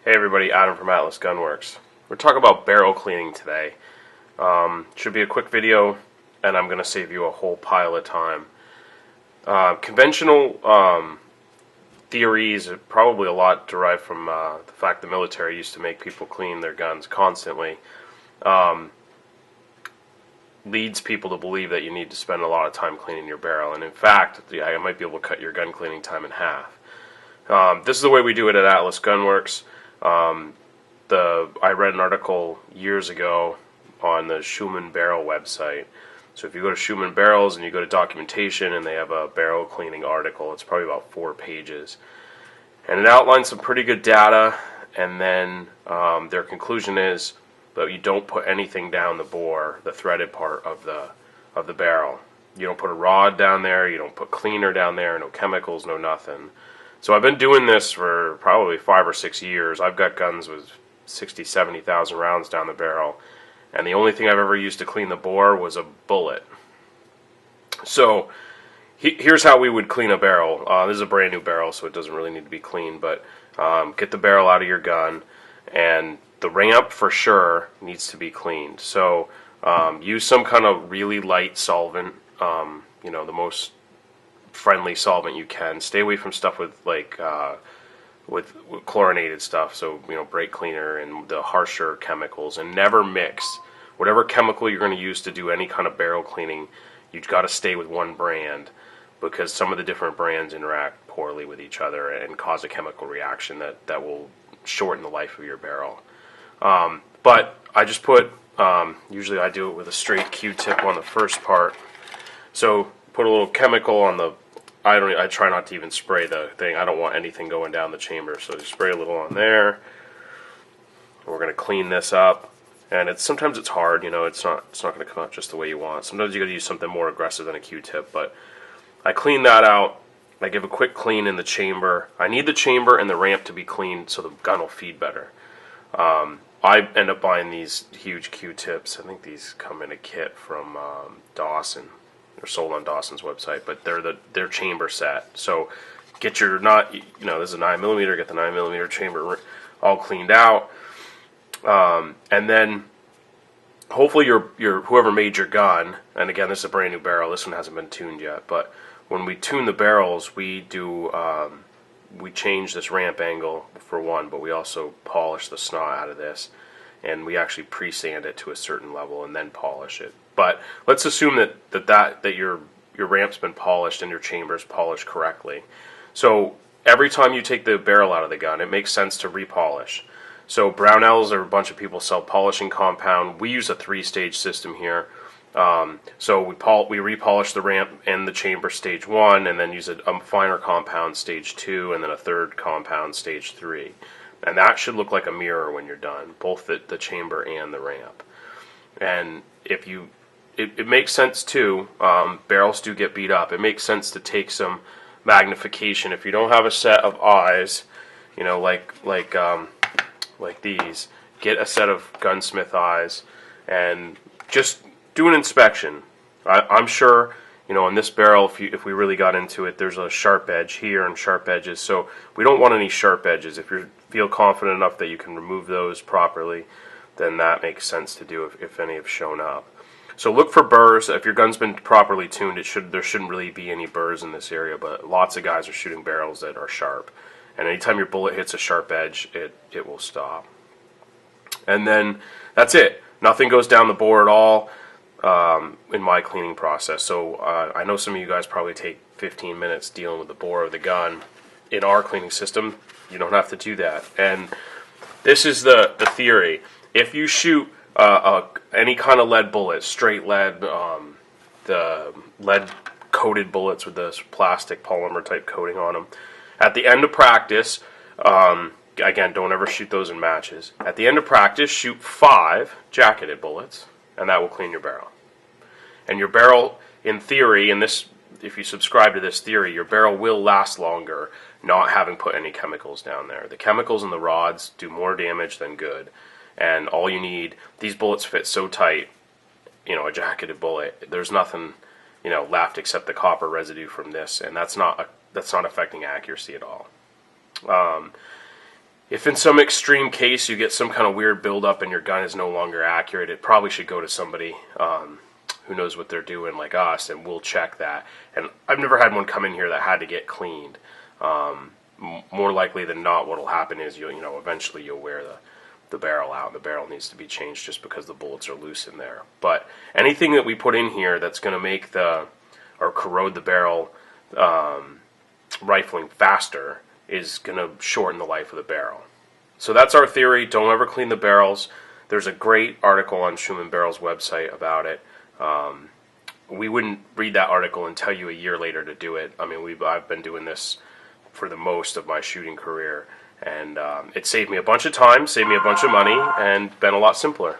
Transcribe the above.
Hey everybody, Adam from Atlas Gunworks. We're talking about barrel cleaning today. Should be a quick video, and I'm going to save you a whole pile of time. Conventional theories are probably a lot derived from the fact the military used to make people clean their guns constantly. Leads people to believe that you need to spend a lot of time cleaning your barrel, and in fact, I might be able to cut your gun cleaning time in half. This is the way we do it at Atlas Gunworks. I read an article years ago on the Schumann Barrel website. So if you go to Schumann Barrels and you go to documentation, and they have a barrel cleaning article, it's probably about 4 pages. And it outlines some pretty good data, and then their conclusion is that you don't put anything down the bore, the threaded part of the barrel. You don't put a rod down there, you don't put cleaner down there, no chemicals, no nothing. So I've been doing this for probably 5 or 6 years. I've got guns with 60, 70,000 rounds down the barrel, and the only thing I've ever used to clean the bore was a bullet. So here's how we would clean a barrel. This is a brand new barrel, so it doesn't really need to be cleaned, but get the barrel out of your gun, and the ramp for sure needs to be cleaned. So use some kind of really light solvent, the most friendly solvent you can. Stay away from stuff with with chlorinated stuff, so brake cleaner and the harsher chemicals, and never mix whatever chemical you're going to use to do any kind of barrel cleaning. You've got to stay with one brand, because some of the different brands interact poorly with each other and cause a chemical reaction that will shorten the life of your barrel. But I just put usually I do it with a straight Q-tip on the first part. So put a little chemical on the, I try not to even spray the thing. I don't want anything going down the chamber, so just spray a little on there. We're going to clean this up, and sometimes it's hard, it's not going to come out just the way you want. Sometimes you got to use something more aggressive than a Q-tip, but I clean that out. I give a quick clean in the chamber. I need the chamber and the ramp to be cleaned so the gun will feed better. I end up buying these huge Q-tips. I think these come in a kit from Dawson. They're sold on Dawson's website, but they're chamber set. So get your this is a 9mm. Get the 9mm chamber all cleaned out, and then hopefully your whoever made your gun. And again, this is a brand new barrel. This one hasn't been tuned yet. But when we tune the barrels, we do we change this ramp angle for one, but we also polish the snot out of this, and we actually pre-sand it to a certain level and then polish it. But let's assume that your ramp's been polished and your chamber's polished correctly. So every time you take the barrel out of the gun, it makes sense to repolish. So Brownells or a bunch of people sell polishing compound. We use a 3-stage system here. So we repolish the ramp and the chamber stage 1, and then use a finer compound stage 2, and then a third compound stage 3. And that should look like a mirror when you're done, both the chamber and the ramp. And if it makes sense too, barrels do get beat up. It makes sense to take some magnification. If you don't have a set of eyes, like these, get a set of gunsmith eyes and just do an inspection. I'm sure, on this barrel, if we really got into it, there's a sharp edge here and sharp edges. So we don't want any sharp edges. If you feel confident enough that you can remove those properly, then that makes sense to do if any have shown up. So look for burrs. If your gun's been properly tuned, there shouldn't really be any burrs in this area, but lots of guys are shooting barrels that are sharp. And anytime your bullet hits a sharp edge, it will stop. And then that's it. Nothing goes down the bore at all in my cleaning process. So I know some of you guys probably take 15 minutes dealing with the bore of the gun. In our cleaning system, you don't have to do that. And this is the theory. If you shoot any kind of lead bullet, straight lead, the lead coated bullets with this plastic polymer type coating on them, at the end of practice, again, don't ever shoot those in matches. At the end of practice, shoot 5 jacketed bullets, and that will clean your barrel. And your barrel, in theory, if you subscribe to this theory, your barrel will last longer not having put any chemicals down there. The chemicals in the rods do more damage than good. And all you need, these bullets fit so tight, a jacketed bullet, there's nothing, left except the copper residue from this, and that's not affecting accuracy at all. If in some extreme case you get some kind of weird buildup and your gun is no longer accurate, it probably should go to somebody who knows what they're doing, like us, and we'll check that. And I've never had one come in here that had to get cleaned. More likely than not, what'll happen is eventually you'll wear the barrel out. The barrel needs to be changed just because the bullets are loose in there. But anything that we put in here that's going to make or corrode the barrel rifling faster is going to shorten the life of the barrel. So that's our theory. Don't ever clean the barrels. There's a great article on Schumann Barrels website about it. We wouldn't read that article and tell you a year later to do it. I mean, I've been doing this for the most of my shooting career, and it saved me a bunch of time, saved me a bunch of money, and been a lot simpler.